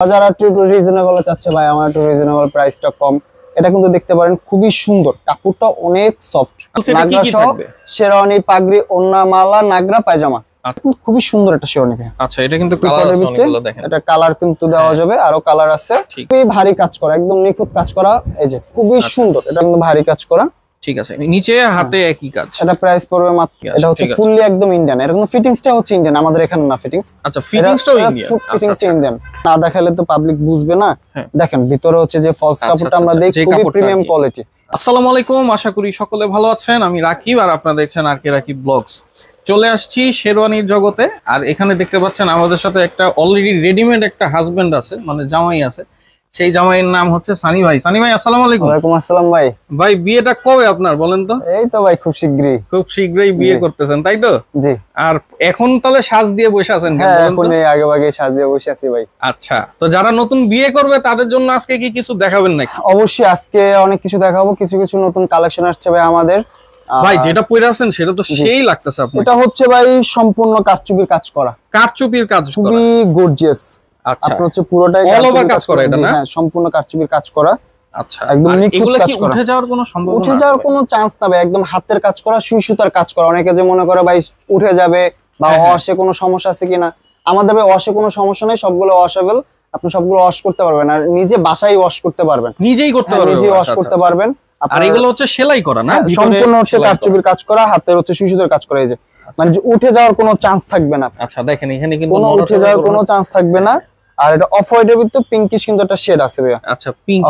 যারা একটু রিজনেবল চাচ্ছে ভাই আমার একটু রিজনেবল প্রাইসটা কম, এটা কিন্তু দেখতে পারেন খুবই সুন্দর, কাপড়টা অনেক সফট, নাগরা সহ শেরওয়ানি পাগড়ি ওন্না মালা নাগরা পায়জামা, খুবই সুন্দর একটা শেরওয়ানি। আচ্ছা এটা কিন্তু কালার আছে অনেকগুলো, দেখেন এটা কালার কিন্তু দেওয়া যাবে, আরো কালার আছে, খুবই ভারী কাজ করা, একদম নিখুঁত কাজ করা, এই যে খুবই সুন্দর, এটা কিন্তু ভারী কাজ করা। ঠিক আছে, নিচে হাতে একই কাজ। এটা প্রাইস পড়বে মাত্র, এটা হচ্ছে ফুললি একদম ইন্ডিয়ান, এটা কিন্তু ফিটিংসটা হচ্ছে ইন্ডিয়ান, আমাদের এখানে না ফিটিংস। আচ্ছা ফিটিংসটাও ইন্ডিয়ান, ফিটিংসটা ইন্ডিয়ান, না দেখালে তো পাবলিক বুঝবে না। দেখেন ভিতরে হচ্ছে যে ফলস কাপড়টা আমরা দেখি, খুবই প্রিমিয়াম কোয়ালিটি। আসসালামু আলাইকুম, আশা করি সকলে ভালো আছেন। আমি রাকিব আর আপনারা দেখছেন আরকে রাকিব ব্লগস। চলে আসছি শেরওয়ানির জগতে, আর এখানে দেখতে পাচ্ছেন আমাদের সাথে একটা অলরেডি রেডিমেড একটা হাজবেন্ড আছে, মানে জামাই আছে। সেই জামাইয়ের নাম হচ্ছে সানি ভাই। সানি ভাই আসসালামু আলাইকুম। ওয়ালাইকুম আসসালাম ভাই। ভাই বিয়েটা কবে আপনার বলেন তো? এই তো ভাই খুব শীঘ্রই বিয়ে করতেছেন তাই তো? জি। আর এখন তাহলে সাজ দিয়ে বসে আছেন কেন বলেন তো? এখন আগে ভাগে সাজ দিয়ে বসে আছি ভাই। আচ্ছা, তো যারা নতুন বিয়ে করবে তাদের জন্য আজকে কি কিছু দেখাবেন নাকি? অবশ্যই আজকে অনেক কিছু দেখাবো, কিছু কিছু নতুন কালেকশন আসছে ভাই আমাদের। ভাই যেটা পরে আছেন সেটা তো সেই লাগতেছে আপনাকে। এটা হচ্ছে ভাই সম্পূর্ণ কারচুপির কাজ করা, কারচুপির কাজ করা, খুবই গর্জিয়াস। আচ্ছা, আপনার হচ্ছে পুরোটাই অল ওভার কাজ করা এটা না? হ্যাঁ, সম্পূর্ণ কারচুপির কাজ করা। আচ্ছা, একদম নিখুঁত কাজ করা। উঠে যাওয়ার কোনো সম্ভাবনা? উঠে যাওয়ার কোনো চান্স না ভাই, একদম হাতের কাজ করা, সুই সুতার কাজ করা। অনেকে যে মনে করে ভাই উঠে যাবে বা ওয়াশে কোনো সমস্যা আছে কিনা, আমাদের ভাই ওয়াশে কোনো সমস্যা নেই, সবগুলো ওয়াশেবল, আপনি সবগুলো ওয়াশ করতে পারবেন, আর নিজে বাসায় ওয়াশ করতে পারবেন, নিজেই করতে পারবেন, নিজেই ওয়াশ করতে পারবেন। আর এগুলো হচ্ছে সেলাই করা না? সম্পূর্ণ হচ্ছে কারচুপির কাজ করা, হাতের হচ্ছে সুই সুতার কাজ করা, এই যে মানে যে উঠে যাওয়ার কোনো চান্স থাকবে না। আচ্ছা দেখেন এখানে কিন্তু কোনো উঠে যাওয়ার কোনো চান্স থাকবে না। আর এটা অফ হোয়াইটের ভিতর পিঙ্কিশ কিন্তু একটা শেড আছে ভাইয়া। আচ্ছা পিঙ্ক,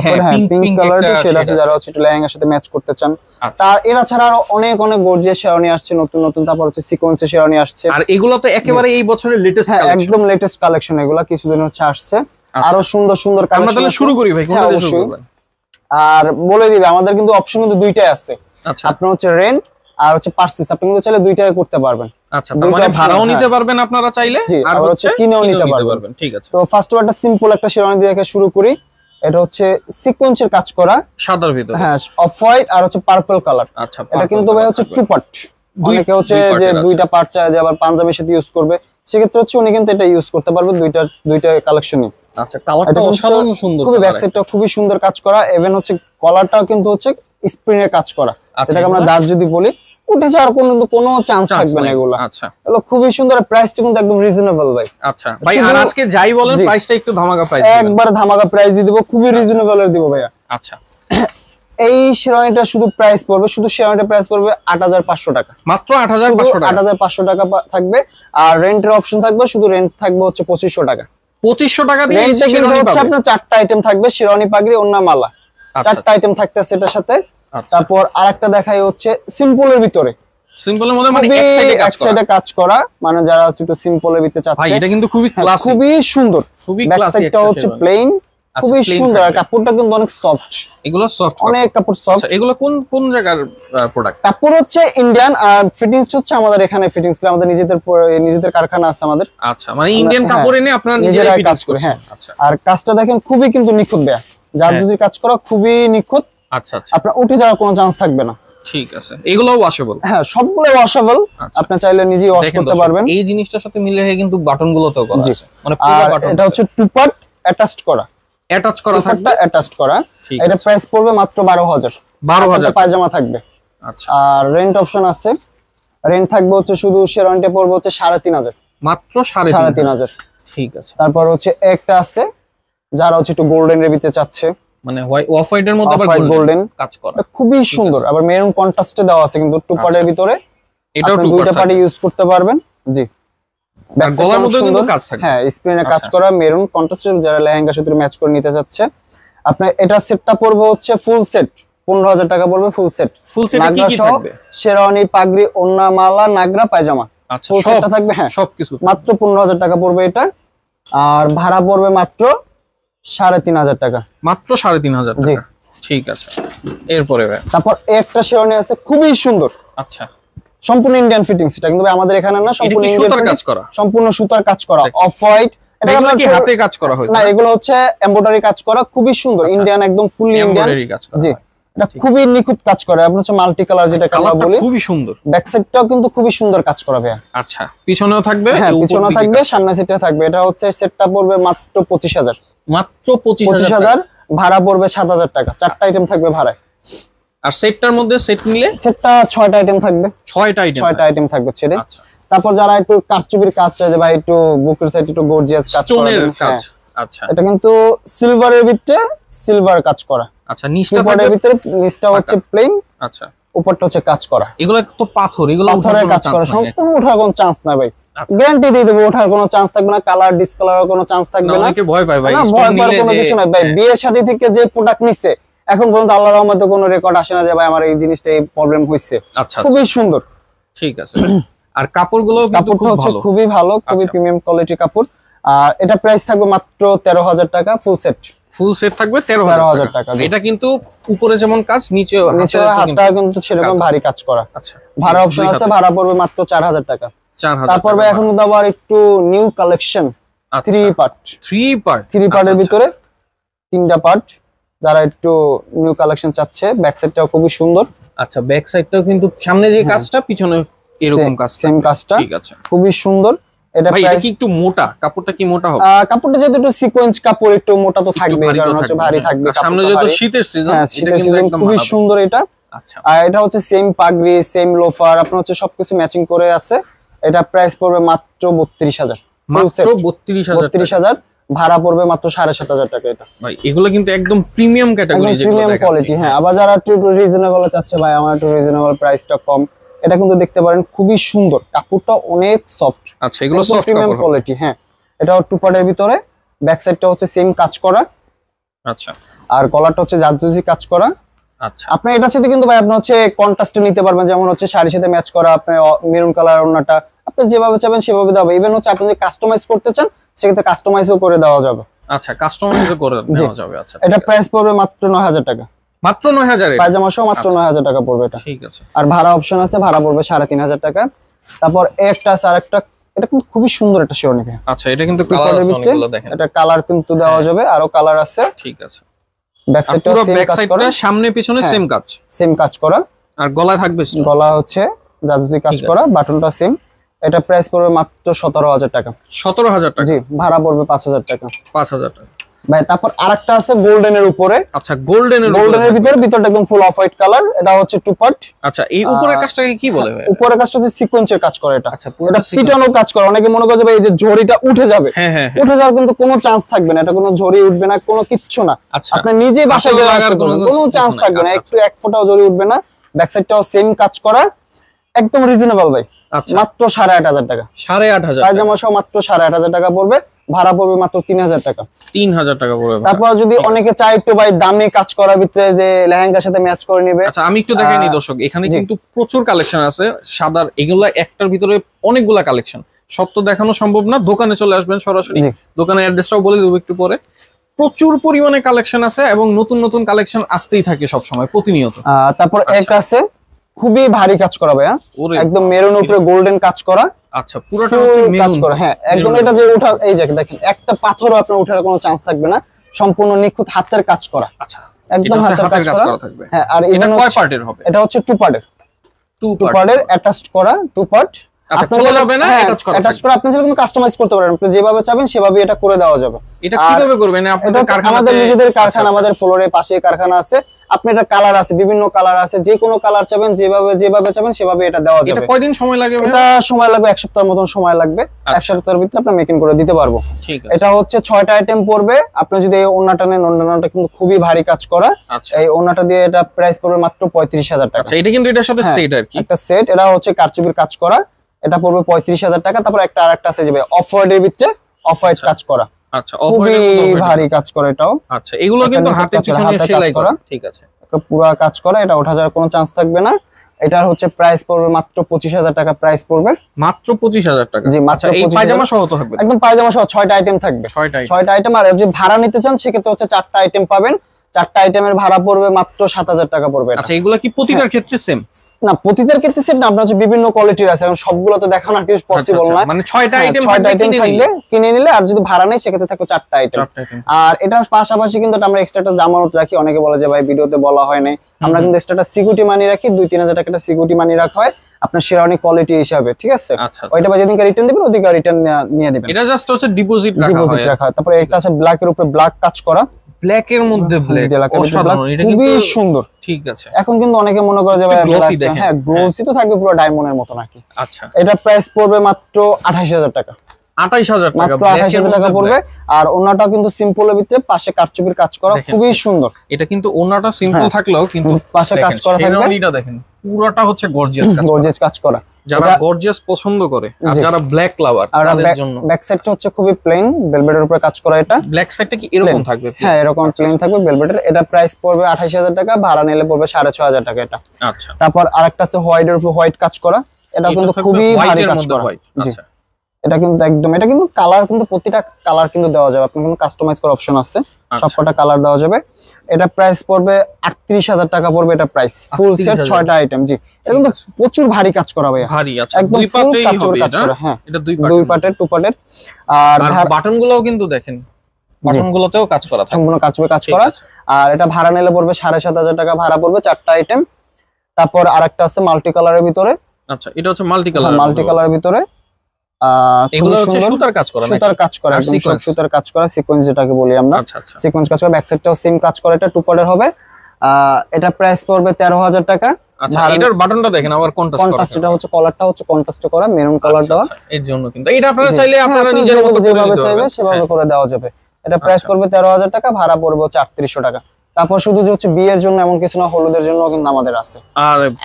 পিঙ্ক কালারের শেড আছে, যারা হচ্ছে একটু লেহেঙ্গার সাথে ম্যাচ করতে চান। তার এরা ছাড়া আরো অনেক অনেক গর্জিয়াস শেরওয়ানি আসছে নতুন নতুন, তারপর হচ্ছে সিকোয়েন্সের শেরওয়ানি আসছে। আর এগুলো তো একেবারে এই বছরের লেটেস্ট কালেকশন, একদম লেটেস্ট কালেকশন, এগুলা কিছুদিন হচ্ছে আসছে, আরো সুন্দর সুন্দর কালেকশন। আমরা তাহলে শুরু করি ভাই, কোনটা দিয়ে শুরু করবেন? আর বলে দিবে আমাদের কিন্তু অপশন কিন্তু দুইটাই আছে। আচ্ছা, আপনার হচ্ছে রেন্ট আর হচ্ছে পারচেজ, আপনি কিন্তু চাইলে দুইটাই করতে পারবেন। আচ্ছা, তার মানে ভাড়াও নিতে পারবেন আপনারা চাইলে, আর হচ্ছে কিনেও নিতে পারবেন। ঠিক আছে, তো ফার্স্ট একটা সিম্পল একটা শেরওয়ানি দিয়ে দেখে শুরু করি। এটা হচ্ছে সিকোয়েন্সের কাজ করা, সাদার ভিতরে, হ্যাঁ অফ হোয়াইট আর হচ্ছে পার্পল কালার। আচ্ছা, এটা কিন্তু ভাই হচ্ছে টু পার্ট, অনেকে হচ্ছে যে দুইটা পার্ট চায় যে আবার পাঞ্জাবির সাথে ইউজ করবে, সেক্ষেত্রে হচ্ছে উনি কিন্তু এটা ইউজ করতে পারবে, দুইটা কালেকশনই। আচ্ছা, কালারটা অসাধারণ সুন্দর, খুবই ব্যাক সাইডটা খুবই সুন্দর কাজ করা, ইভেন হচ্ছে কলারটাও কিন্তু হচ্ছে স্প্রিং এর কাজ করা, যেটাকে আমরা দাঁড় যদি বলি, উঠে যাওয়ার কোনো চান্স থাকবে না এগুলো। আচ্ছা, এগুলো খুবই সুন্দর, প্রাইসটা কিন্তু একদম রিজনেবল ভাই। আচ্ছা ভাই, আর আজকে যাই বলেন প্রাইসটা একটু ধামাকা প্রাইস দিবেন, একবার ধামাকা প্রাইস দিয়ে দিব, খুবই রিজনেবল এর দিব ভাইয়া। আচ্ছা, এই শেরওয়ানিটা শুধু প্রাইস পড়বে, শুধু শেরওয়ানিটা প্রাইস পড়বে 8500 টাকা, মাত্র 8500 টাকা। 8500 টাকা থাকবে, আর রেন্টের অপশন থাকবে, শুধু রেন্ট থাকবে হচ্ছে 2500 টাকা। 2500 টাকা দিয়ে রেন্টে কিন্তু হচ্ছে আপনার 4টা আইটেম থাকবে, শেরওয়ানি পাগড়ি ওন্না মালা, 4টা আইটেম থাকতেছে এটার সাথে। তারপর আরেকটা দেখাই হচ্ছে সিম্পলের ভিতরে, সিম্পলের মধ্যে মানে এক সাইডে কাজ করা, মানে যারা একটু সিম্পলের ভিতরে চাচ্ছে। ভাই এটা কিন্তু খুবই ক্লাসি, খুবই সুন্দর, খুবই ব্যাক ক্লাসি, সাইডটা হচ্ছে প্লেন, খুবই সুন্দর, আর কাপড়টা কিন্তু অনেক সফট, এগুলো সফট, অনেক কাপড় সফট। এগুলো কোন জায়গার প্রোডাক্ট? কাপড় হচ্ছে ইন্ডিয়ান, আর ফিটিংস হচ্ছে আমাদের এখানে, ফিটিংস করে আমাদের নিজেদের কারখানা আছে আমাদের। আচ্ছা, মানে ইন্ডিয়ান কাপড় এনে আপনারা নিজেরাই কাজ করে। হ্যাঁ, আর কাজটা দেখেন খুবই কিন্তু নিখুঁত ভাইয়া, জাদুদি কাজ করা, খুবই নিখুঁত। আচ্ছা আচ্ছা, আপনার উঠে যাওয়ার কোনো চান্স থাকবে না। ঠিক আছে, এগুলোও ওয়াশেবল? হ্যাঁ, সবগুলো ওয়াশেবল, আপনি চাইলে নিজেই ওয়াশ করতে পারবেন। এই জিনিসটার সাথে মিলে কিন্তু বাটনগুলোতেও করা আছে, মানে পুরো বাটন। এটা হচ্ছে টু পার্ট অ্যাটাচড করা, থাকবে, অ্যাটাচড করা। এটা প্রাইস পড়বে মাত্র 12000 পায়জামা থাকবে। আচ্ছা, আর রেন্ট অপশন আছে, রেন্ট থাকবে হচ্ছে শুধু শেরওয়ানিটা পড়বে হচ্ছে 3500, মাত্র 3500। ঠিক আছে, তারপর হচ্ছে একটা আছে যারা হচ্ছে একটু গোল্ডেন রেবিতে চাচ্ছে, মানে অফ হোয়াইটের মধ্যে আবার গোল্ডেন কাজ করা, খুবই সুন্দর। আবার মেরুন কন্ট্রাস্টে দেওয়া আছে কিন্তু টু পার্টের ভিতরে, এটাও দুইটা পার্টে ইউজ করতে পারবেন। জি, গলার মধ্যে কিন্তু কাজ থাকে, হ্যাঁ স্প্রিনে কাজ করা, মেরুন কন্ট্রাস্টে, যারা লেহেঙ্গার সাথে ম্যাচ করে নিতে যাচ্ছে। আপনার এটা সেটটা পড়বে হচ্ছে ফুল সেট 15000 টাকা পড়বে, ফুল সেট। ফুল সেটে কি কি থাকবে? শেরওয়ানি পাগড়ি ওন্না মালা নাগরা পায়জামা, আচ্ছা ফুল সেটটা থাকবে। হ্যাঁ, সবকিছু মাত্র 15000 টাকা পড়বে এটা, আর ভাড়া পড়বে মাত্র 3500 টাকা, মাত্র 3500 টাকা। ঠিক আছে, এরপরে তারপর একটা শেরওয়ানি আছে খুবই সুন্দর। আচ্ছা, সম্পূর্ণ ইন্ডিয়ান ফিটিংস, এটা কিন্তু আমাদের এখানে না, সম্পূর্ণ সুতার কাজ করা, সম্পূর্ণ সুতার কাজ করা, অফ হোয়াইট। এটা আমরা কি হাতে কাজ করা হয়েছে? না, এগুলো হচ্ছে এমব্রয়ডারি কাজ করা, খুবই সুন্দর, ইন্ডিয়ান, একদম ফুললি ইন্ডিয়ান। জি, এটা খুবই নিখুঁত কাজ করে, আপনি হচ্ছে মাল্টি কালার যেটা কালার বলি, খুবই সুন্দর। ব্যাক সাইডটাও কিন্তু খুবই সুন্দর কাজ করা ভাইয়া। আচ্ছা, পিছনেও থাকবে? হ্যাঁ, পিছনেও থাকবে, সামনে সেটটা থাকবে। এটা হচ্ছে সেটটা পড়বে মাত্র 25,000। মাত্র 25,000। ভাড়া পড়বে 7,000 টাকা। 4টা আইটেম থাকবে ভাড়ায়। আর সেটটার মধ্যে সেট নিলে সেটটা 6টা আইটেম থাকবে। 6টা আইটেম থাকবে ছেড়ে। আচ্ছা, তারপর যারা একটু কারচুপির কাজ চায় যে ভাই একটু বুকের সাইড একটু গর্জিয়াস কাজ করা, স্টোনের কাজ। আচ্ছা, এটা কিন্তু সিলভারের ভিতরে সিলভার কাজ করা। আচ্ছা, নিচটা থাকবে ভিতরে, নিচটা হচ্ছে প্লেন, আচ্ছা, উপরটা হচ্ছে কাজ করা। এগুলো তো পাথর, এগুলো পাথরের কাজ করা, সম্পূর্ণ ওঠার কোনো চান্স না ভাই। গ্যারান্টি দিয়ে দেবো, ওঠার কোনো চান্স থাকবে না, কালার ডিসকালারের কোনো চান্স থাকবে না। অনেকে ভয় পায় ভাই, না, ভয় পাওয়ার কোনো কিছু নাই ভাই। বিয়ে শাদী থেকে যে প্রোডাক্ট নিচ্ছে এখন পর্যন্ত আল্লাহর রহমতে কোনো রেকর্ড আসে না যে ভাই আমার এই জিনিসটা এই প্রবলেম হইছে। আচ্ছা, খুবই সুন্দর। ঠিক আছে। আর কাপড়গুলো কিন্তু খুব হচ্ছে ভালো, খুবই ভালো, খুবই প্রিমিয়াম কোয়ালিটির কাপড়। আর এটা প্রাইস থাকবে মাত্র 13,000 টাকা ফুল সেট। ফুল সেট থাকবে 13,000 টাকা। এটা কিন্তু উপরে যেমন কাজ, নিচে হাতটা কিন্তু সেরকম ভারী কাজ করা। আচ্ছা, ভাড়া অপশন আছে, ভাড়া পড়বে মাত্র 4,000 টাকা। 4,000। তারপর এখন কিন্তু আবার একটু নিউ কালেকশন 3 পার্টের ভিতরে 3টা পার্ট। যারা একটু নিউ কালেকশন চাচ্ছে, ব্যাক সাইডটাও খুবই সুন্দর। আচ্ছা, ব্যাক সাইডটাও কিন্তু সামনে যে কাজটা, পিছনে এরকম কাজ, সেম কাজটা। ঠিক আছে, খুবই সুন্দর। এটা ভাই এটা কি একটু মোটা? কাপড়টা কি মোটা হবে? কাপড়টা যেহেতু একটু সিকোয়েন্স কাপড়, একটু মোটা তো থাকবে, কারণ হচ্ছে ভারী থাকবে। সামনে যেহেতু শীতের সিজন, এটা কিন্তু খুবই সুন্দর এটা। আচ্ছা, আর এটা হচ্ছে সেম পাগড়ি, সেম লোফার, আপনার হচ্ছে সবকিছু ম্যাচিং করে আছে। এটা প্রাইস পড়বে মাত্র 32,000। মাত্র 32,000। ভাড়া পড়বে মাত্র 7,500 টাকা। এটা ভাই এগুলো কিন্তু একদম প্রিমিয়াম ক্যাটাগরি, যেগুলো প্রিমিয়াম দেখাচ্ছি। কোয়ালিটি। হ্যাঁ, আবার যারা একটু রিজনেবল চাচ্ছে ভাই আমার একটু রিজনেবল প্রাইসটা কম, এটা কিন্তু দেখতে পারেন, খুবই সুন্দর। কাপড়টা অনেক সফট। আচ্ছা, এগুলো সফট প্রিমিয়াম কোয়ালিটি। হ্যাঁ, এটা 2 পার্টের ভিতরে, ব্যাক সাইডটা হচ্ছে সেম কাজ করা। আচ্ছা, আর কলারটা হচ্ছে জাদুজি কাজ করা। আচ্ছা, আপনি এটার সাথে কিন্তু ভাই আপনি হচ্ছে কন্ট্রাস্টে নিতে পারবেন, যেমন হচ্ছে শাড়ির সাথে ম্যাচ করা, আপনি মেরুন কালার ওন্নাটা আপনি যেভাবে চাবেন সেভাবে দেওয়া হবে। ইভেন হচ্ছে আপনি যদি কাস্টমাইজ করতে চান সেক্ষেত্রে কাস্টমাইজও করে দেওয়া যাবে। আচ্ছা, কাস্টমাইজও করে দেওয়া যাবে। আচ্ছা, এটা প্রাইস পড়বে মাত্র 9,000 টাকা। মাত্র 9,000 এ পায়জামা সহ মাত্র 9,000 টাকা পড়বে এটা। ঠিক আছে। আর ভাড়া অপশন আছে, ভাড়া পড়বে 3,500 টাকা। তারপর একটা আছে আরেকটা, এটা কিন্তু খুবই সুন্দর একটা শিরোনি। আচ্ছা, এটা কিন্তু কালার আছে অনেকগুলো, দেখেন এটা কালার কিন্তু দেওয়া যাবে, আরো কালার আছে। ঠিক আছে। ব্যাক সাইডটা পুরো সেম ব্যাক কাজ করা, সাইডটা সামনে পিছনে সেম কাজ, সেম কাজ করা। আর গলায় থাকবে গলা হচ্ছে জাদুজি কাজ করা, বাটনটা সেম। এটা প্রাইস পড়বে মাত্র 17,000 টাকা। 17,000 টাকা। জি, ভাড়া পড়বে 5,000 টাকা। 5,000 টাকা ভাই তারপর আরেকটা আছে গোল্ডেনের উপরে। আচ্ছা, গোল্ডেনের ভিতরে, ভিতরটা একদম ফুল অফ হোয়াইট কালার। এটা হচ্ছে 2 পার্ট। আচ্ছা, এই উপরের কাজটাকে কি বলে ভাই? উপরের কাজটা হচ্ছে সিকোয়েন্সের কাজ করে এটা। আচ্ছা, পুরোটা পিটানো কাজ করে। অনেকে মনে করে ভাই এই যে ঝড়িটা উঠে যাবে, হ্যাঁ হ্যাঁ, উঠে যাওয়ার কিন্তু কোনো চান্স থাকবে না। এটা কোনো ঝড়ি উঠবে না, কোনো কিচ্ছু না। আপনি নিজে বাসায় লাগার কোনো চান্স থাকবে না, একটু এক ফোঁটাও ঝড়ি উঠবে না। ব্যাক সাইডটাও সেম কাজ করা, একদম রিজনেবল ভাই। আচ্ছা, মাত্র 8,500 টাকা। 8,500 পায়জামা সহ মাত্র 8,500 টাকা পড়বে। ভাড়া পড়বে মাত্র 3,000 টাকা। 3,000 টাকা পড়বে। তারপর যদি অনেকে চায় একটু ভাই দামি কাজ করার ভিতরে যে লেহেঙ্গার সাথে ম্যাচ করে নিবে। আচ্ছা, আমি একটু দেখাই নি দর্শক, এখানে কিন্তু প্রচুর কালেকশন আছে সাদার। এগুলা একটার ভিতরে অনেকগুলা কালেকশন, সব তো দেখানো সম্ভব না। দোকানে চলে আসবেন সরাসরি, দোকানের অ্যাড্রেসটাও বলে দেবো একটু পরে। প্রচুর পরিমাণে কালেকশন আছে এবং নতুন নতুন কালেকশন আসতেই থাকে সব সময়, প্রতিনিয়ত। তারপর একটা আছে খুবই ভারী কাজ করা ভাইয়া, একদম মেরুন উপরে গোল্ডেন কাজ করা। আচ্ছা, পুরোটা হচ্ছে কাজ করা। হ্যাঁ, একদম এটা যে ওঠা, এই যে দেখেন একটা পাথরও আপনার ওঠার কোনো চান্স থাকবে না, সম্পূর্ণ নিখুঁত হাতের কাজ করা। আচ্ছা, একদম হাতের কাজ করা থাকবে। হ্যাঁ, আর এটা কয় পার্টের হবে? এটা হচ্ছে 2 পার্টের। 2 পার্টের অ্যাটাচড করা, 2 পার্ট। আপনি খোলা যাবে না, অ্যাটাচ করা আপনি চাইলে কিন্তু কাস্টমাইজ করতে পারেন, আপনি যেভাবে চাবেন সেভাবে এটা করে দেওয়া যাবে। এটা কিভাবে করবেন? আপনাদের কারখানা, আমাদের নিজেদের কারখানা, আমাদের ফ্লোরের পাশে কারখানা আছে। আপনি এটা কালার আছে, বিভিন্ন কালার আছে, যে কোনো কালার চাবেন, যেভাবে চাবেন সেভাবে এটা দেওয়া যাবে। এটা কয়দিন সময় লাগে? এটা সময় লাগবে 1 সপ্তাহের মতন সময় লাগবে। 1 সপ্তাহের ভিতরে আমরা মেকিং করে দিতে পারবো। ঠিক আছে। এটা হচ্ছে 6টা আইটেম পড়বে। আপনি যদি এই ওন্নাটা নেন, ওন্নাটা কিন্তু খুবই ভারী কাজ করা। এই ওন্নাটা দিয়ে এটা প্রাইস পড়বে মাত্র 35,000 টাকা। আচ্ছা, এটা কিন্তু এটার সাথে সেট আর কি, একটা সেট। এটা হচ্ছে কারচুপির কাজ করা, এটা পড়বে 35,000 টাকা। তারপর আরেকটা আছে যে ভাই অফ হোয়াইটের ভিতরে অফ হোয়াইট কাজ করা। আচ্ছা, খুবই ভারী কাজ করে এটাও। আচ্ছা, এগুলো কিন্তু হাতে পিছনে সেলাই করা। ঠিক আছে, পুরো কাজ করা। এটা ওঠা যাওয়ার কোনো চান্স থাকবে না। এটার হচ্ছে প্রাইস পড়বে মাত্র 25,000 টাকা। প্রাইস পড়বে মাত্র 25,000 টাকা। জি, মাত্র। এই পায়জামা সহ তো থাকবে? একদম পায়জামা সহ 6টা আইটেম থাকবে। 6টা আইটেম। আর যদি ভাড়া নিতে চান সেক্ষেত্রে হচ্ছে 4টা আইটেম পাবেন। চারটা আইটেমের ভাড়া পড়বে মাত্র 7000 টাকা পড়বে। আচ্ছা এগুলা কি প্রতিটার ক্ষেত্রে সেম? না, প্রতিটার ক্ষেত্রে সেম না, আপনার হচ্ছে বিভিন্ন কোয়ালিটির আছে, এখন সবগুলো তো দেখানো আর কি পসিবল না। মানে 6টা আইটেম থাকলে কিনে নিলে, আর যদি ভাড়া নেই সেক্ষেত্রে থাকবে 4টা আইটেম। আর এটার পাশাপাশি কিন্তু আমরা এক্সট্রা একটা জামানত রাখি, অনেকে বলে যে ভাই ভিডিওতে বলা হয় নাই, আমরা কিন্তু এক্সট্রা একটা সিকিউরিটি মানি রাখি, 2-3000 টাকা একটা সিকিউরিটি মানি রাখা হয় আপনার শেরওয়ানি কোয়ালিটি হিসাবে, ঠিক আছে? ওইটা যেদিনকে রিটার্ন দিবেন ওদিকে রিটার্ন নিয়ে দিবেন। এটা জাস্ট হচ্ছে ডিপোজিট রাখা হয়। তারপরে এটা আছে ব্ল্যাকের উপরে ব্ল্যাক কাজ করা, ব্ল্যাক এর মধ্যে ব্ল্যাক, অসাধারণ, এটা খুবই সুন্দর। ঠিক আছে। এখন কিন্তু অনেকে মনে করে যে ভাই হ্যাঁ গ্লোসি তো থাকবে পুরো ডায়মন্ডের মতো নাকি। আচ্ছা এটা প্রাইস পড়বে মাত্র 28000 টাকা। 28000 টাকা, মাত্র 28000 টাকা পড়বে। আর ওনাটা কিন্তু সিম্পলের ভিতরে পাশে কারচুপির কাজ করা, খুবই সুন্দর। এটা কিন্তু ওনাটা সিম্পল থাকলেও কিন্তু পাশে কাজ করা থাকবে। এটা দেখেন পুরোটা হচ্ছে গর্জিয়াস কাজ, গর্জিয়াস কাজ করা। যারা গর্জিয়াস পছন্দ করে আর যারা ব্ল্যাক লাভার তাদের জন্য। ব্যাক সাইডটা হচ্ছে খুবই প্লেন, ভেলভেটের উপরে কাজ করা। এটা ব্ল্যাক সাইডটা কি এরকম থাকবে? হ্যাঁ এরকম প্লেন থাকবে ভেলভেটের। এটা প্রাইস পড়বে 28000 টাকা, ভাড়া নিলে পড়বে 6500 টাকা এটা। আচ্ছা। তারপর আরেকটা আছে হোয়াইটের উপর হোয়াইট কাজ করা, এটা কিন্তু খুবই ভারী কাজ করা। আচ্ছা এটা কিন্তু একদম, এটা কিন্তু কালার কিন্তু প্রতিটা কালার কিন্তু দেওয়া যাবে, আপনি কিন্তু কাস্টমাইজ করার অপশন আছে, সবকটা কালার দেওয়া যাবে। এটা প্রাইস পড়বে 38000 টাকা পড়বে এটা প্রাইস, ফুল সেট 6টা আইটেম। জি এটা কিন্তু প্রচুর ভারী কাজ করা ভাই, ভারী। আচ্ছা একদম দুই পাটেই হবে কাজ করা। হ্যাঁ এটা দুই পাটের, টু পাটের। আর বাটনগুলোও কিন্তু দেখেন, বাটনগুলোতেও কাজ করা, সম্পূর্ণ কাজ করা। আর এটা ভাড়া নিলে পড়বে 7500 টাকা, ভাড়া পড়বে 4টা আইটেম। তারপর আরেকটা আছে মাল্টি কালারের ভিতরে। আচ্ছা এটা হচ্ছে মাল্টি কালারের ভিতরে, এগুলো হচ্ছে সুতার কাজ করা, সুতার কাজ করা, একদম সব সুতার কাজ করা, সিকোয়েন্স যেটাকে বলি আমরা। সিকোয়েন্স কাজ করা, ব্যাক সাইডটাও সেম কাজ করা, এটা টু পার্টের হবে। এটা প্রাইস পড়বে 13000 টাকা। আচ্ছা এটার বাটনটা দেখেন আবার কন্ট্রাস্ট, এটা হচ্ছে কলারটা হচ্ছে কন্ট্রাস্ট করা, মেরুন কালার দেওয়া, এর জন্য কিন্তু এটা আপনারা চাইলে আপনারা নিজের মতো যেভাবে চাইবে সেভাবে করে দেওয়া যাবে। এটা প্রাইস পড়বে 13000 টাকা, ভাড়া পড়বে 3800 টাকা। তারপর শুধু যে হচ্ছে বিয়ের জন্য এমন কিছু না, হলুদের জন্য কিন্তু আমাদের আছে।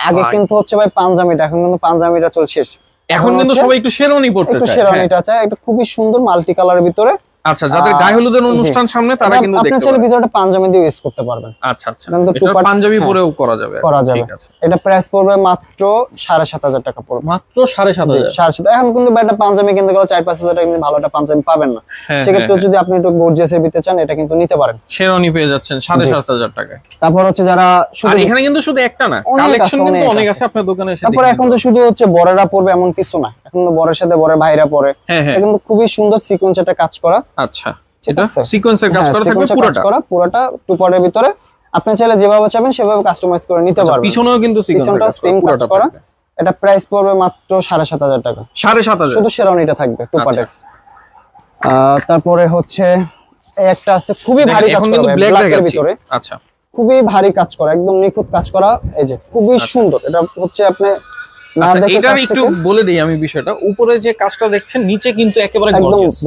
আগে কিন্তু হচ্ছে ভাই পাঞ্জাবিটা, এখন কিন্তু পাঞ্জাবিটা চল শেষ, এখন কিন্তু সবাই একটু শেরওয়ানি পড়তে চায়। একটু শেরওয়ানিটা চায়, এটা খুবই সুন্দর মাল্টি কালারের ভিতরে। আচ্ছা যাদের গায়ে হলুদের অনুষ্ঠান সামনে তারা কিন্তু দেখতে পারেন, আপনি ভিতরটা পাঞ্জাবি দিয়ে ইউজ করতে পারবেন। আচ্ছা আচ্ছা এটা পাঞ্জাবি পরেও করা যাবে। ঠিক আছে। এটা প্রাইস পড়বে মাত্র 7500 টাকা পড়বে, মাত্র 7500। 7500। এখন কিন্তু একটা পাঞ্জাবি কিনতে গেলে 4-5000 টাকা কিন্তু ভালো একটা পাঞ্জাবি পাবেন না। সেক্ষেত্রে যদি আপনি একটু গর্জিয়াসের ভিতরে চান এটা কিন্তু নিতে পারেন, শেরওয়ানি পেয়ে যাচ্ছেন 7500 টাকায়। তারপর হচ্ছে যারা শুধু এখানে কিন্তু শুধু একটা না, কালেকশন কিন্তু অনেক আছে আপনার দোকানে এসে। তারপর এখন তো শুধু হচ্ছে বড়রা পরবে এমন কিছু না, এখন তো বড়ের সাথে বড় ভাইরা পরে। এটা কিন্তু খুবই সুন্দর সিকোয়েন্স একটা কাজ করা। আচ্ছা এটা সিকোয়েন্সের কাজ করা থাকবে পুরোটা টু পার্টের ভিতরে। আপনি চাইলে যেভাবে চাইবেন সেভাবে কাস্টমাইজ করে নিতে পারবেন। পিছনেও কিন্তু সিকোয়েন্সের কাজ করা। এটা প্রাইস পড়বে মাত্র 7500 টাকা। 7500 শুধু শেরওয়ানিটা থাকবে টু পার্টের। তারপরে হচ্ছে একটা আছে খুবই ভারী কাজ করা ব্ল্যাকের ভিতরে। আচ্ছা খুবই ভারী কাজ করা, একদম নিখুঁত কাজ করা, এই যে খুবই সুন্দর। এটা হচ্ছে আপনি এটার একটু বলে দেই আমি বিষয়টা। উপরে যে কাজটা দেখছেন নিচে কিন্তু একেবারে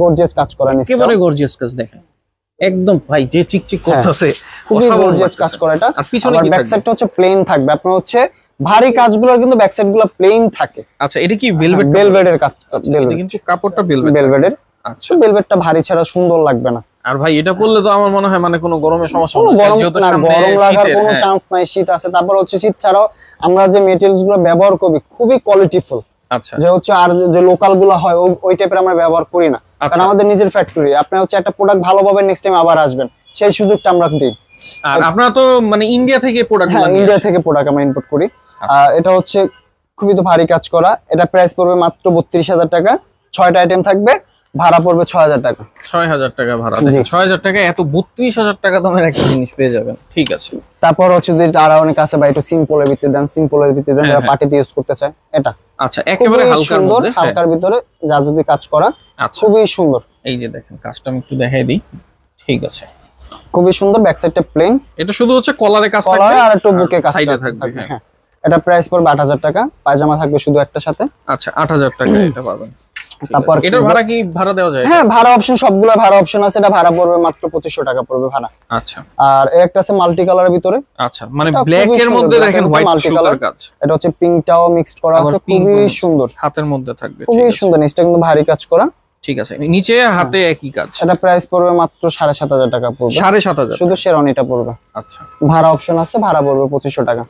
গর্জিয়াস কাজ করা, একেবারে গর্জিয়াস কাজ দেখেন একদম ভাই যে চিকচিক করতেছে, খুবই গর্জিয়াস কাজ করা এটা। আর পিছনে কি ব্যাক সাইডটা হচ্ছে প্লেন থাকবে, আপনার হচ্ছে ভারী কাজগুলোর কিন্তু ব্যাক সাইডগুলো প্লেন থাকে। আচ্ছা এটা কি ভেলভেটের কাজ, এটা কিন্তু কাপড়টা ভেলভেটের। আচ্ছা ভেলভেটটা ভারী ছাড়া সুন্দর লাগবে না। আর ভাই এটা পরলে তো আমার মনে হয় মানে কোনো গরমের সমস্যা হবে না, যেহেতু সামনে গরম লাগার কোনো চান্স নাই, শীত আছে। তারপর হচ্ছে শীত ছাড়াও আমরা যে মেটেরিয়ালস গুলো ব্যবহার করি খুবই কোয়ালিটিফুল। আচ্ছা যে হচ্ছে আর যে লোকাল গুলো হয় ওই টাইপের আমরা ব্যবহার করি না, কারণ আমাদের নিজের ফ্যাক্টরি। আপনি হচ্ছে একটা প্রোডাক্ট ভালো পাবেন, নেক্সট টাইম আবার আসবেন, সেই সুযোগটা আমরা দিই। আর আপনারা তো মানে ইন্ডিয়া থেকে প্রোডাক্ট, ইন্ডিয়া থেকে প্রোডাক্ট আমরা ইম্পোর্ট করি। আর এটা হচ্ছে খুবই তো ভারী কাজ করা। এটা প্রাইস পড়বে মাত্র 32000 টাকা, 6টা আইটেম থাকবে, ভাড়া পড়বে 6000 টাকা। 6000 টাকা ভাড়া, 6000 টাকা এত 32000 টাকা দামের একটা জিনিস পেয়ে যাবেন। ঠিক আছে। তারপর হচ্ছে যদি আর অনেক আছে ভাই একটু সিম্পলের ভিতরে দেন, সিম্পলের ভিতরে দেন, যারা পার্টিতে ইউজ করতে চায় এটা। আচ্ছা একেবারে হালকার মধ্যে, হালকার ভিতরে যা যদি কাজ করা, খুবই সুন্দর। এই যে দেখেন কাজটা আমি একটু দেখাই দিই। ঠিক আছে খুবই সুন্দর, ব্যাক সাইডটা প্লেন। এটা শুধু হচ্ছে কলারে কাজ থাকবে আর একটু বুকে কাজ থাকবে। হ্যাঁ এটা প্রাইস পড়বে 8000 টাকা, পায়জামা থাকবে শুধু একটা সাথে। আচ্ছা 8000 টাকা এটা পাবেন। তারপর এটার ভাড়া কি ভাড়া দেওয়া যায়? হ্যাঁ ভাড়া অপশন, সবগুলো ভাড়া অপশন আছে। এটা ভাড়া পড়বে মাত্র 2500 টাকা পড়বে ভাড়া। আচ্ছা আর একটা আছে মাল্টি কালারের ভিতরে। আচ্ছা মানে ব্ল্যাক এর মধ্যে দেখেন হোয়াইট সুতার কাজ। এটা হচ্ছে পিঙ্কটাও মিক্সড করা আছে, খুবই সুন্দর, হাতের মধ্যে থাকবে। খুবই সুন্দর, নিচটা কিন্তু ভারী কাজ করা। ঠিক আছে নিচে হাতে একই কাজ। এটা প্রাইস পড়বে মাত্র 7500 টাকা পড়বে। 7500 শুধু শেরওয়ানিটা পড়বে। আচ্ছা ভাড়া অপশন আছে, ভাড়া পড়বে 2500 টাকা।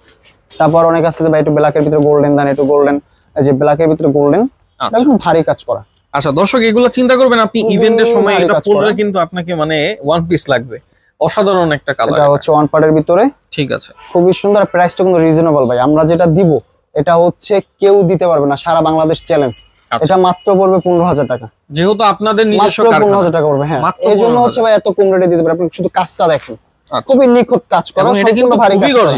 তারপর অনেক আছে যে ভাই একটু ব্ল্যাকের ভিতরে গোল্ডেন দেন, একটু গোল্ডেন, এই যে ব্ল্যাকের ভিতরে গোল্ডেন, একদম ভারী কাজ করা। আচ্ছা দর্শক এগুলো চিন্তা করবেন আপনি ইভেন্টের সময় এটা পরলে কিন্তু আপনাকে মানে ওয়ান পিস লাগবে, অসাধারণ একটা কালার। এটা হচ্ছে ওয়ান পার্টের ভিতরে, ঠিক আছে, খুবই সুন্দর। প্রাইসটা কিন্তু রিজনেবল ভাই, আমরা যেটা দিব এটা হচ্ছে কেউ দিতে পারবে না, সারা বাংলাদেশ চ্যালেঞ্জ। এটা মাত্র পড়বে 15,000 টাকা, যেহেতু আপনাদের নিজস্ব কারখানা। 15,000 টাকা পড়বে, হ্যাঁ। এই জন্য হচ্ছে ভাই এত কম রেটে দিতে পারে। আপনি শুধু কাজটা দেখেন, খুবই নিখুঁত কাজ করা, সম্পূর্ণ ভারী কাজ করা।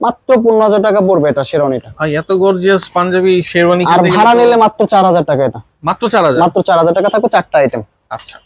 মাত্র 15,000 টাকা পড়বে এটা শেরওয়ানিটা। ভাই এত গর্জিয়াস পাঞ্জাবি শেরওয়ানি আর ভাড়া নিলে মাত্র 4,000 টাকা। এটা মাত্র 4,000, মাত্র 4,000 টাকা থাকবে 4টা আইটেম। আচ্ছা,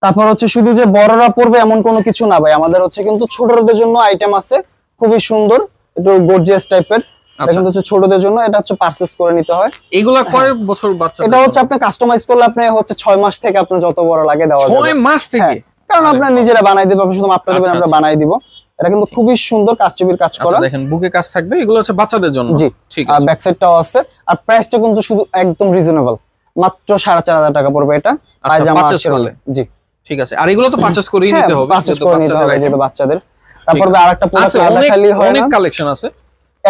তারপর হচ্ছে শুধু যে বড়রা পড়বে এমন কোনো কিছু না ভাই, আমাদের হচ্ছে কিন্তু ছোটদের জন্য আইটেম আছে, খুবই সুন্দর, একটু গর্জিয়াস টাইপের। এটা কিন্তু হচ্ছে ছোটদের জন্য, এটা হচ্ছে পারচেজ করে নিতে হয়। এগুলা কয় বছর বাচ্চা? এটা হচ্ছে আপনি কাস্টমাইজ করলে আপনি হচ্ছে 6 মাস থেকে আপনার যত বড় লাগে দেওয়া যাবে। 6 মাস থেকে? কারণ আপনারা নিজেরা বানাই দিবেন, শুধু মাপটা দিবেন, আমরা বানাই দিব। এটা কিন্তু খুবই সুন্দর কারচুপির কাজ করা। দেখেন বুকে কাজ থাকবে, এগুলো হচ্ছে বাচ্চাদের জন্য। জি, ঠিক আছে। আর ব্যাক সাইডটাও আছে। আর প্রাইসটা কিন্তু শুধু একদম রিজনেবল, মাত্র 4,500 টাকা পড়বে এটা পায়জামা শেরওয়ানি। জি, ঠিক আছে। আর এগুলো তো পারচেজ করেই নিতে হবে, পারচেজ করে নিতে হবে যেহেতু বাচ্চাদের। তারপর আরেকটা প্রোডাক্ট আলাদা খালি হয় না, অনেক কালেকশন আছে,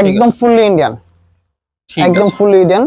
একদম ফুললি ইন্ডিয়ান, একদম ফুললি ইন্ডিয়ান।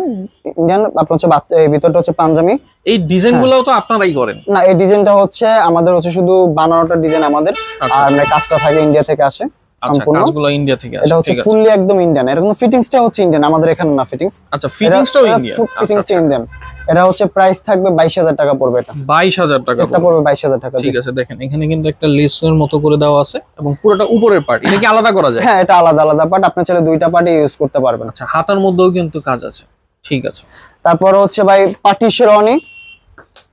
আপনার হচ্ছে এই ভিতরটা হচ্ছে পাঞ্জাবি। এই ডিজাইনগুলোও তো আপনারাই করেন? না, এই ডিজাইনটা হচ্ছে আমাদের হচ্ছে শুধু বানানোটা ডিজাইন আমাদের, আর মানে কাজটা থাকে ইন্ডিয়া থেকে আসে। আচ্ছা, কাজগুলো ইন্ডিয়া থেকে আসে। এটা হচ্ছে ফুললি একদম ইন্ডিয়ান। এর কোনো ফিটিংসটা হচ্ছে ইন্ডিয়ান, আমাদের এখানে না ফিটিংস। আচ্ছা, ফিটিংসটাও ইন্ডিয়ান। ফিটিংসটা ইন্ডিয়ান। এটা হচ্ছে প্রাইস থাকবে 22,000 টাকা পড়বে। এটা 22,000 টাকা পড়বে 22,000 টাকা। ঠিক আছে। দেখেন এখানে কিন্তু একটা লেসের মতো করে দেওয়া আছে এবং পুরোটা উপরের পার্ট, এটা কি আলাদা করা যায়? হ্যাঁ, এটা আলাদা আলাদা পার্ট, আপনি চাইলে দুইটা পার্টই ইউজ করতে পারবেন। আচ্ছা, হাতার মধ্যেও কিন্তু কাজ আছে। ঠিক আছে। তারপর হচ্ছে ভাই পার্টি শেরওয়ানি,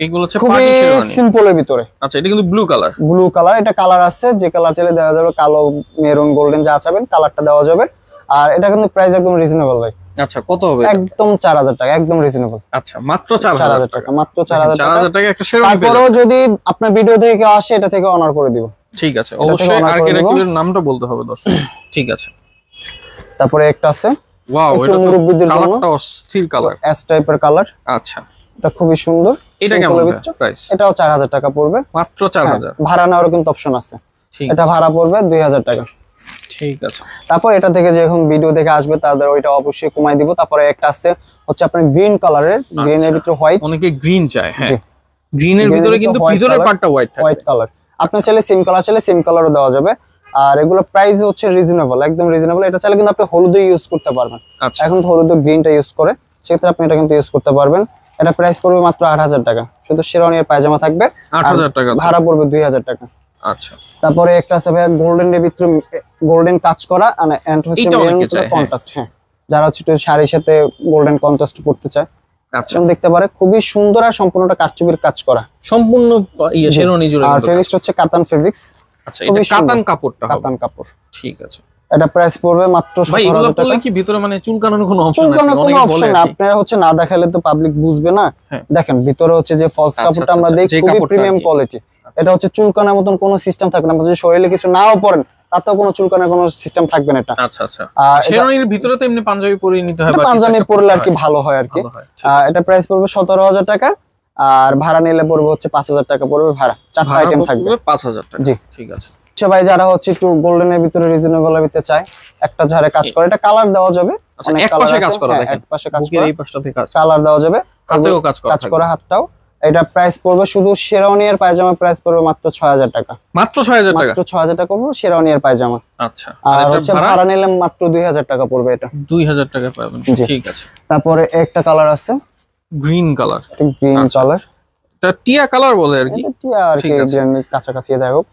এগুলো হচ্ছে খুবই পার্টি শেরওয়ানি, সিম্পলের ভিতরে। আচ্ছা, এটা কিন্তু ব্লু কালার। ব্লু কালার, এটা কালার আছে, যে কালার চাইলে দেওয়া যাবে, কালো, মেরুন, গোল্ডেন যা চাবেন কালারটা দেওয়া যাবে। আর এটা কিন্তু প্রাইস একদম রিজনেবল ভাই। আচ্ছা, কত হবে? একদম 4,000 টাকা, একদম রিজনেবল। আচ্ছা, মাত্র 4,000 টাকা, মাত্র 4,000 টাকা একটা শেরওয়ানি পেয়ে তারপরেও যদি আপনার ভিডিও থেকে কেউ আসে, এটা থেকে অনার করে দিব। ঠিক আছে, অবশ্যই আরকে রাকিবের নামটা বলতে হবে দর্শক। ঠিক আছে। তারপরে একটা আছে, ওয়াও, এটা তো মুরব্বিদের জন্য কালারটা অস্থির কালার, এস টাইপের কালার। আচ্ছা, এটা খুবই সুন্দর। এটা কেমন প্রাইস? এটাও 4,000 টাকা পড়বে, মাত্র 4,000। ভাড়া নেওয়ার কিন্তু অপশন আছে। ঠিক, এটা ভাড়া পড়বে 2,000 টাকা। ঠিক আছে। তারপর এটা থেকে যে এখন ভিডিও দেখে আসবে তাদের ওইটা অবশ্যই কমাই দিব। তারপরে একটা আছে হচ্ছে আপনার গ্রিন কালারের, গ্রিনের ভিতরে হোয়াইট। অনেকে গ্রিন চায়, হ্যাঁ, গ্রিনের ভিতরে কিন্তু ভিতরের পার্টটা হোয়াইট থাকে। হোয়াইট কালার, আপনার চাইলে সেম কালার চাইলে সেম কালারও দেওয়া যাবে। আর এগুলো প্রাইস হচ্ছে রিজনেবল, একদম রিজনেবল। এটা চাইলে কিন্তু আপনি হলুদও ইউজ করতে পারবেন। আচ্ছা, এখন হলুদ গ্রিনটা ইউজ করে, সেক্ষেত্রে আপনি এটা কিন্তু ইউজ করতে পারবেন। এটা প্রাইস পড়বে মাত্র 8,000 টাকা, শুধু শেরওয়ানি আর পায়জামা থাকবে। 8,000 টাকা, ভাড়া পড়বে 2,000 টাকা। আচ্ছা, তারপরে একটা আছে ভাই গোল্ডেনের ভিতরে গোল্ডেন কাজ করা, এন্ড হচ্ছে কন্ট্রাস্ট। হ্যাঁ, যারা হচ্ছে একটু শাড়ির সাথে গোল্ডেন কন্ট্রাস্ট করতে চায়, আচ্ছা, দেখতে পারে। খুবই সুন্দর আর সম্পূর্ণটা কারচুপির কাজ করা, সম্পূর্ণ শেরওয়ানি জুড়ে। আর ফেব্রিক্স হচ্ছে কাতান ফেব্রিক্স। আচ্ছা, এটা কাতান কাপড়টা, কাতান কাপড়। ঠিক আছে। এটা প্রাইস পড়বে মাত্র 17,000 টাকা। কি ভিতরে মানে চুলকানোর কোনো অপশন আছে? চুলকানোর কোনো অপশন না, আপনারা হচ্ছে না দেখালে তো পাবলিক বুঝবে না। দেখেন ভিতরে হচ্ছে যে ফলস কাপড়টা আমরা দেখি, খুবই প্রিমিয়াম কোয়ালিটি। এটা হচ্ছে চুলকানোর মতন কোনো সিস্টেম থাকবে না, যদি শরীরে কিছু নাও পড়েন তাতেও কোনো চুলকানোর কোনো সিস্টেম থাকবে না এটা। আচ্ছা, আচ্ছা। শেরওয়ানির ভিতরে তো এমনি পাঞ্জাবি পরে নিতে হয়, পাঞ্জাবি পরলে আর কি ভালো হয় আর কি। এটা প্রাইস পড়বে 17,000 টাকা, আর ভাড়া নিলে পড়বে হচ্ছে 5,000 টাকা পড়বে ভাড়া। 4টা আইটেম থাকবে, 5,000 টাকা। জি, ঠিক আছে। ভাই যারা হচ্ছে একটু গোল্ডেনের ভিতরে রিজনেবল এর ভিতরে চায়, একটা ঝাড়ে কাজ করে, এটা কালার দেওয়া যাবে। আচ্ছা, এক পাশে কাজ করা, দেখেন এক পাশে কাজ করা, এই পাশটাতে কাজ, কালার দেওয়া যাবে, হাতেও কাজ করা হাতটাও। এটা প্রাইস পড়বে শুধু শেরওয়ানি আর পায়জামা প্রাইস পড়বে মাত্র 6,000 টাকা। মাত্র 6,000 টাকা? মাত্র 6,000 টাকা পড়বে শেরওয়ানি আর পায়জামা। আচ্ছা, আর হচ্ছে ভাড়া নিলে মাত্র 2,000 টাকা পড়বে। এটা 2,000 টাকা পাবেন। ঠিক আছে। তারপরে একটা কালার আছে, গ্রিন কালার। গ্রিন কালার, এটা টিয়া কালার বলে আর কি। টিয়া আর কি, গ্রিনের কাছাকাছি যাই হোক।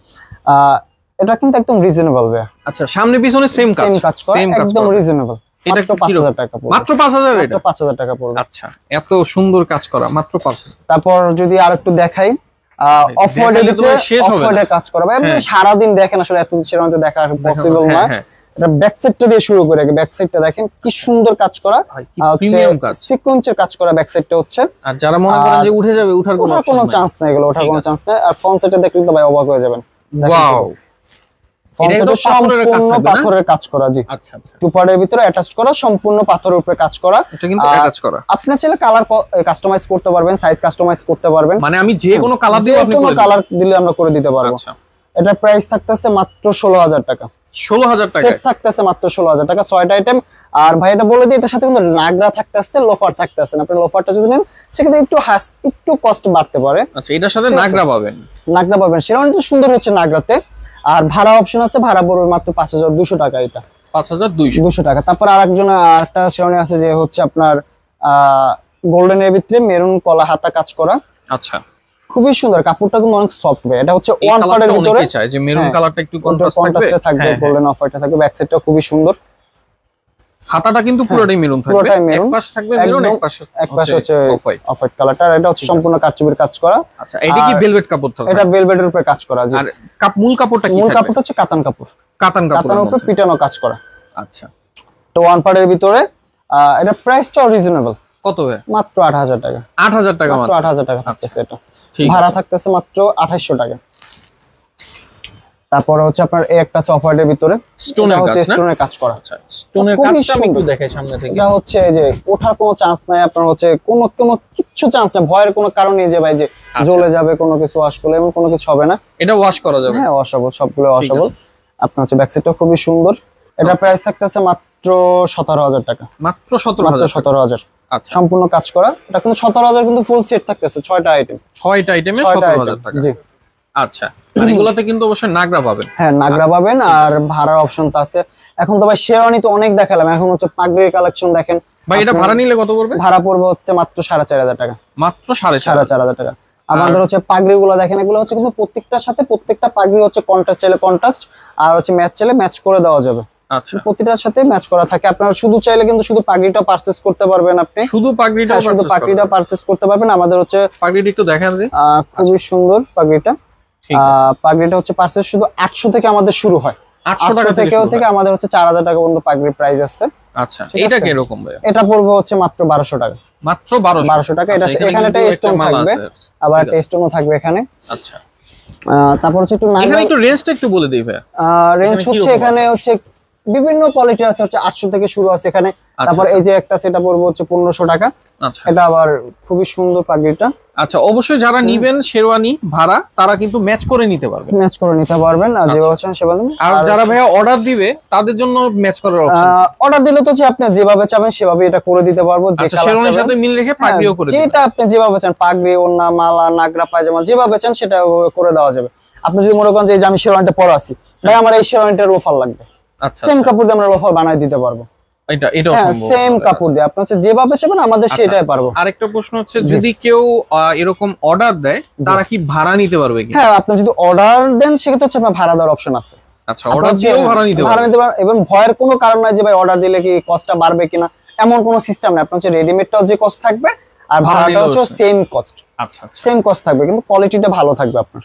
এটা কিন্তু একদম রিজনেবল ভাই। আচ্ছা, সামনে পিছনে সেম কাজ, সেম কাজ, একদম রিজনেবল। এটা 5,000 টাকা পড়বে। মাত্র 5,000? এটা 5,000 টাকা পড়বে। আচ্ছা, এত সুন্দর কাজ করা, মাত্র 5,000। তারপর যদি আরেকটু দেখাই, অফ হোয়াইটের ভিতরে অফ হোয়াইটের কাজ করা ভাই, আপনি সারা দিন দেখেন, আসলে এত শেরওয়ানিতে দেখা পসিবল না। এটা ব্যাক সাইডটা দিয়ে শুরু করে, ব্যাক সাইডটা দেখেন কি সুন্দর কাজ করা, প্রিমিয়াম কাজ, সিকোয়েন্সের কাজ করা ব্যাক সাইডটা হচ্ছে। আর যারা মনে করেন যে উঠে যাবে, ওঠার কোনো চান্স নাই, এগুলো ওঠার কোনো চান্স নাই। আর ফ্রন্ট সাইডে দেখলে তো ভাই অবাক হয়ে যাবেন। ওয়াও, ফ্রন্ট সাইডে সম্পূর্ণ পাথরের কাজ করা। জি, আচ্ছা, আচ্ছা। টুপারের ভিতরে অ্যাটাচ করা, সম্পূর্ণ পাথরের উপরে কাজ করা। এটা কিন্তু অ্যাটাচ করা। আপনি চাইলে কালার কাস্টমাইজ করতে পারবেন, সাইজ কাস্টমাইজ করতে পারবেন। মানে আমি যে কোনো কালার দিলে আপনি কোনো কালার দিলে আমরা করে দিতে পারবো। আচ্ছা, এটা প্রাইস থাকতেছে মাত্র 16,000 টাকা। 16,000 টাকা সেট থাকতেছে মাত্র 16,000 টাকা, 6টা আইটেম। আর ভাই এটা বলে দিই, এটার সাথে কিন্তু নাগরা থাকতেছে, লোফার থাকতেছে। আপনি লোফারটা যদি নেন সেক্ষেত্রে একটু কস্ট বাড়তে পারে। আচ্ছা, এটার সাথে নাগরা পাবেন। নাগরা পাবেন, শেরওয়ানিটা সুন্দর হচ্ছে নাগরাতে। আর ভাড়া অপশন আছে, ভাড়া পড়বে মাত্র 5200 টাকা। এটা 5200 টাকা। তারপর আরেকজন আরেকটা শেরওয়ানি আছে যে হচ্ছে আপনার গোল্ডেন এর ভিতরে মেরুন কলা হাতা কাজ করা। আচ্ছা, খুবই সুন্দর, কাপড়টা কিন্তু অনেক সফট ভাই। এটা হচ্ছে ওয়ান পার্টের ভিতরে চাই যে মেরুন কালারটা একটু কন্ট্রাস্টে থাকবে, গোল্ডেন অফ হোয়াইটটা থাকবে, ব্যাক সাইডটা খুবই সুন্দর। হাতাটা কিন্তু পুরোটাই মেরুন থাকবে, পুরোটাই মেরুন, এক পাশ থাকবে মেরুন, এক পাশ হচ্ছে অফ হোয়াইট কালারটা। এটা হচ্ছে সম্পূর্ণ কারচুপির কাজ করা। আচ্ছা, এটা কি ভেলভেট কাপড় থাকবে? এটা ভেলভেটের উপরে কাজ করা। জি। আর মূল কাপড়টা কি থাকবে? মূল কাপড়টা হচ্ছে কাতান কাপড়। কাতানের উপরে পিটানো কাজ করা। আচ্ছা, তো ওয়ান পার্টের ভিতরে এটা প্রাইসটা রিজনেবল। কত ভাই? মাত্র 8000 টাকা। 8000 টাকা মাত্র 8000 টাকা থাকতেছে এটা। ঠিক ভাড়া থাকতেছে মাত্র 2800 টাকা। তারপর হচ্ছে আপনার এই একটা সফটওয়্যারের ভিতরে স্টোনের কাজ, স্টোনের কাজ করা। আচ্ছা, স্টোনের কাজটা আমি একটু দেখাই সামনে থেকে। এটা হচ্ছে এই যে ওঠার কোনো চান্স নাই, আপনার হচ্ছে কোনো কিচ্ছু চান্স নাই, ভয়ের কোনো কারণ নেই যে ভাই যে জ্বলে যাবে কোনো কিছু ওয়াশ করলে, এমন কোনো কিছু হবে না। এটা ওয়াশ করা যাবে? হ্যাঁ, ওয়াশেবল, সবগুলো ওয়াশেবল। আপনার হচ্ছে ব্যাক সাইডটা খুবই সুন্দর। এটা প্রাইস থাকতেছে মাত্র 17000 টাকা। মাত্র 17000? আচ্ছা, সম্পূর্ণ কাজ করা। এটা কিন্তু 17000 কিন্তু ফুল সেট থাকতেছে, 6টা আইটেম। 6টা আইটেমে 17000 টাকা। জি। আচ্ছা, আর এগুলাতে কিন্তু অবশ্যই নাগরা পাবেন। হ্যাঁ, নাগরা পাবেন। আর ভাড়ার অপশন তো আছে। এখন তো ভাই শেরওয়ানি তো অনেক দেখালাম, এখন হচ্ছে পাগড়ির কালেকশন দেখেন ভাই। এটা ভাড়া নিলে কত পড়বে? ভাড়া পড়বে হচ্ছে মাত্র 4500 টাকা। মাত্র 4500 টাকা। আমাদের হচ্ছে পাগড়িগুলো দেখেন, এগুলো হচ্ছে কিন্তু প্রত্যেকটার সাথে প্রত্যেকটা পাগড়ি হচ্ছে কন্ট্রাস্ট চাইলে কন্ট্রাস্ট, আর হচ্ছে ম্যাচ চাইলে ম্যাচ করে দেওয়া যাবে। আচ্ছা, প্রতিটার সাথে ম্যাচ করা থাকে। আপনারা শুধু চাইলে কিন্তু শুধু পাগড়িটা পারচেজ করতে পারবেন। আপনি শুধু পাগড়িটা পারচেজ করতে পারবেন। আমাদের হচ্ছে পাগড়িটা একটু দেখান দিন। খুবই সুন্দর পাগড়িটা। পাগড়িটা হচ্ছে পারচেজ শুধু 800 থেকে আমাদের শুরু হয়। 800 টাকা থেকে আমাদের হচ্ছে 4000 টাকা পর্যন্ত পাগড়ির প্রাইস আছে। আচ্ছা, এটা কি রকম ভাই? এটা পড়বে হচ্ছে মাত্র 1200 টাকা। মাত্র 1200 টাকা। এটা এখানে একটা স্টোন থাকবে, আবার একটা স্টোনও থাকবে এখানে। আচ্ছা, তারপর হচ্ছে একটু এখানে একটু রেঞ্জটা একটু বলে দিই ভাই। রেঞ্জ হচ্ছে এখানে হচ্ছে বিভিন্ন কোয়ালিটি আছে, হচ্ছে 800 থেকে শুরু আছে এখানে। তারপর এই যে একটা সেটা পড়বে হচ্ছে 1500 টাকা। আচ্ছা, এটা আবার খুবই সুন্দর পাগড়িটা। আচ্ছা, অবশ্যই যারা নিবেন শেরওয়ানি ভাড়া, তারা কিন্তু ম্যাচ করে নিতে পারবেন। আর যেভাবে চান সেভাবে। আর যারা ভাইয়া অর্ডার দিবে তাদের জন্য ম্যাচ করার অপশন। অর্ডার দিলে তো আপনি যেভাবে চাবেন সেভাবে এটা করে দিতে পারবো। যে শেরওয়ানির সাথে মিল রেখে পাগড়িও করে দিবেন। যেটা আপনি যেভাবে চান, পাগড়ি, ওড়না, মালা, নাগরা, পায়জামা যেভাবে চান সেটা করে দেওয়া যাবে। আপনি যদি মনে করেন যে আমি শেরওয়ানিটা পরা আছি, ভাই আমার এই শেরওয়ানিটার লোফার লাগবে, আচ্ছা, সেম কাপড় দিয়ে আমরা লোফার বানাই দিতে পারবো। এটাও সম্ভব। সেম কাপড় দিয়ে আপনি হচ্ছে যেভাবে চাবেন আমাদের সেটাই পারবো। আরেকটা প্রশ্ন হচ্ছে, যদি কেউ এরকম অর্ডার দেয় তারা কি ভাড়া নিতে পারবে কি? হ্যাঁ, আপনি যদি অর্ডার দেন সেক্ষেত্রে হচ্ছে আপনার ভাড়া দেওয়ার অপশন আছে। আচ্ছা, অর্ডার দিয়েও ভাড়া নিতে পারবেন। এবং ভয়ের কোনো কারণ নাই যে ভাই অর্ডার দিলে কি কস্টটা বাড়বে কিনা, এমন কোনো সিস্টেম নাই। আপনার হচ্ছে রেডিমেডটাও যে কস্ট থাকবে আর ভাড়াটা হচ্ছে সেম কস্ট। আচ্ছা, সেম কস্ট থাকবে, কিন্তু কোয়ালিটিটা ভালো থাকবে আপনার।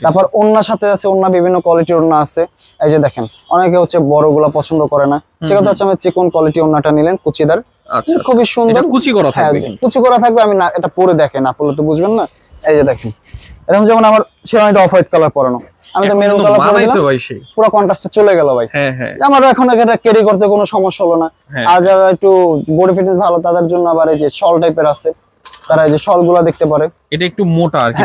তারপর ওন্নার সাথে আছে, ওন্না বিভিন্ন কোয়ালিটির ওন্না আছে। এই যে দেখেন, অনেকে হচ্ছে বড়গুলো পছন্দ করে না, সেক্ষেত্রে হচ্ছে আমি চিকন কোয়ালিটি ওন্নাটা নিলেন, কুচিদার। আচ্ছা, খুবই সুন্দর, কুচি করা থাকবে। কুচি করা থাকবে। আমি না এটা পরে দেখেন, না পরলে তো বুঝবেন না। এই যে দেখেন, এরকম যেমন আমার শেরওয়ানিটা অফ হোয়াইট কালার পরানো, আমি তো মেরুন কালার পরে দিলাম, পুরো কন্ট্রাস্টে চলে গেল ভাই। হ্যাঁ, হ্যাঁ, আমার এখন এটা ক্যারি করতে কোনো সমস্যা হলো না। আর যারা একটু বডি ফিটনেস ভালো তাদের জন্য আবার এই যে শল টাইপের আছে, তারা এই যে শলগুলো দেখতে পারে। এটা একটু মোটা আর কি,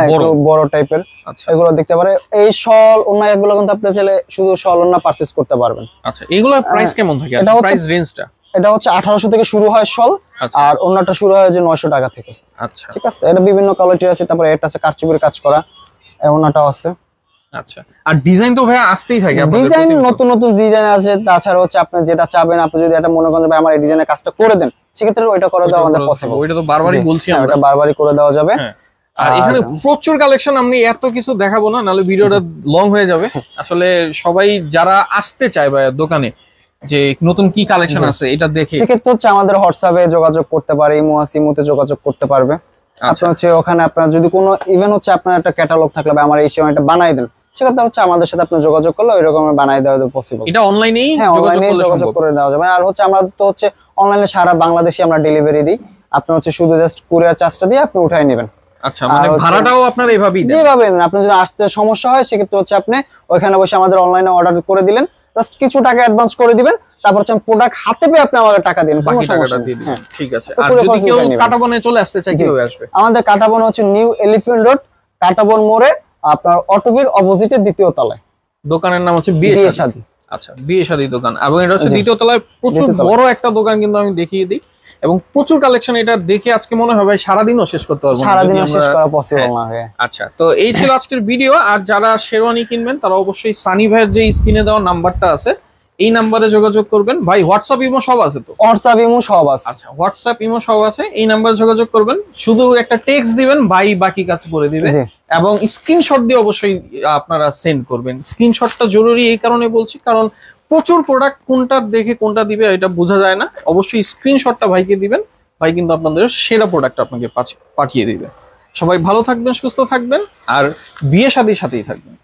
বড় টাইপের। আচ্ছা, এগুলো দেখতে পারে। এই শল ওন্না এগুলো কিন্তু আপনি চাইলে শুধু শল ওন্না পারচেজ করতে পারবেন। আচ্ছা, এগুলোর প্রাইস কেমন থাকে? প্রাইস রেঞ্জটা এটা হচ্ছে 1800 থেকে শুরু হয় শল, আর ওন্নাটা শুরু হয় যে 900 টাকা থেকে। আচ্ছা, ঠিক আছে। এটা বিভিন্ন কোয়ালিটির আছে। তারপরে এটা আছে কারচুপির কাজ করা, ওন্নাটাও আছে। আচ্ছা, আর ডিজাইন তো ভাই আসতেই থাকে, ডিজাইন নতুন নতুন ডিজাইন আছে। তাছাড়া হচ্ছে আপনি যেটা চাবেন, আপনি যদি এটা মনে করেন ভাই আমার এই ডিজাইনের কাজটা করে দেন, সেক্ষেত্রে ওইটা করে দেওয়া আমাদের পসিবল। ওইটা তো বারবারই বলছি আমরা, এটা বারবারই করে দেওয়া যাবে। আর এখানে প্রচুর কালেকশন, আমি এত কিছু দেখাবো না, নাহলে ভিডিওটা লং হয়ে যাবে। আসলে সবাই যারা আসতে চায় ভাই দোকানে, যে নতুন কি কালেকশন আছে এটা দেখে, সেক্ষেত্রে হচ্ছে আমাদের হোয়াটসঅ্যাপে যোগাযোগ করতে পারে, ইমোতে যোগাযোগ করতে পারবে। আপনার হচ্ছে ওখানে আপনার যদি কোনো ইভেন হচ্ছে আপনার একটা ক্যাটালগ থাকলে বা আমার এই সময়টা বানাই দেন, সেক্ষেত্রে হচ্ছে আমাদের সাথে আপনি যোগাযোগ করলে ওই রকম বানাই দেওয়া পসিবল। এটা অনলাইনেই যোগাযোগ করে দেওয়া যাবে। আর হচ্ছে আমরা তো হচ্ছে অনলাইনে সারা বাংলাদেশে আমরা ডেলিভারি দিই। আপনি হচ্ছে শুধু জাস্ট কুরিয়ার চার্জটা দিয়ে আপনি উঠাই নেবেন। আচ্ছা, মানে ভাড়াটাও আপনারা এইভাবেই দেন? যেভাবে আপনি যদি আসতে সমস্যা হয় সেক্ষেত্রে হচ্ছে আপনি ওইখানে বসে আমাদের অনলাইনে অর্ডার করে দিলেন, জাস্ট কিছু টাকা অ্যাডভান্স করে দিবেন, তারপর হচ্ছে প্রোডাক্ট হাতে পেয়ে আপনি আমাকে টাকা দিন, কোনো সমস্যা নেই। ঠিক আছে। আর যদি কেউ কাটাবনে চলে আসতে চায় কিভাবে আসবে? আমাদের কাটাবন হচ্ছে নিউ এলিফ্যান্ট রোড, কাটাবন মোড়ে, আপনার অটোবির অপোজিটে দ্বিতীয় তলায়। দোকানের নাম হচ্ছে বিয়ে শাদী। আচ্ছা, বিয়ে শাদী দোকান, এবং এটা হচ্ছে দ্বিতীয় তলায় প্রচুর বড় একটা দোকান, কিন্তু আমি দেখিয়ে দিই এবং প্রচুর কালেকশন। এটা দেখে আজকে মনে হয় ভাই সারাদিনও শেষ করতে পারবো না, সারাদিনও যদি শেষ আমরা- করা পসিবল হ্যাঁ। না ভাই। আচ্ছা, তো এই ছিল আজকের ভিডিও। আর যারা শেরওয়ানি কিনবেন তারা অবশ্যই সানি ভাইয়ের যে স্ক্রিনে দেওয়া নাম্বারটা আছে এই নাম্বারে যোগাযোগ করবেন। ভাই হোয়াটসঅ্যাপ ইমো সব আছে তো? হোয়াটসঅ্যাপ ইমো সব আছে। আচ্ছা, হোয়াটসঅ্যাপ ইমো সব আছে, এই নাম্বারে যোগাযোগ করবেন। শুধু একটা টেক্সট দিবেন, ভাই বাকি কাজ করে দিবে। জি। এবং স্ক্রিনশট দিয়ে অবশ্যই আপনারা সেন্ড করবেন। স্ক্রিনশটটা জরুরি এই কারণে বলছি, কারণ প্রচুর প্রোডাক্ট কোনটা দেখে কোনটা দিবে এটা বোঝা যায় না। অবশ্যই স্ক্রিনশটটা ভাইকে দিবেন, ভাই কিন্তু আপনাদের সেরা প্রোডাক্ট আপনাকে পাঠিয়ে দিবে। সবাই ভালো থাকবেন, সুস্থ থাকবেন, আর বিয়ে শাদীর সাথেই থাকবেন।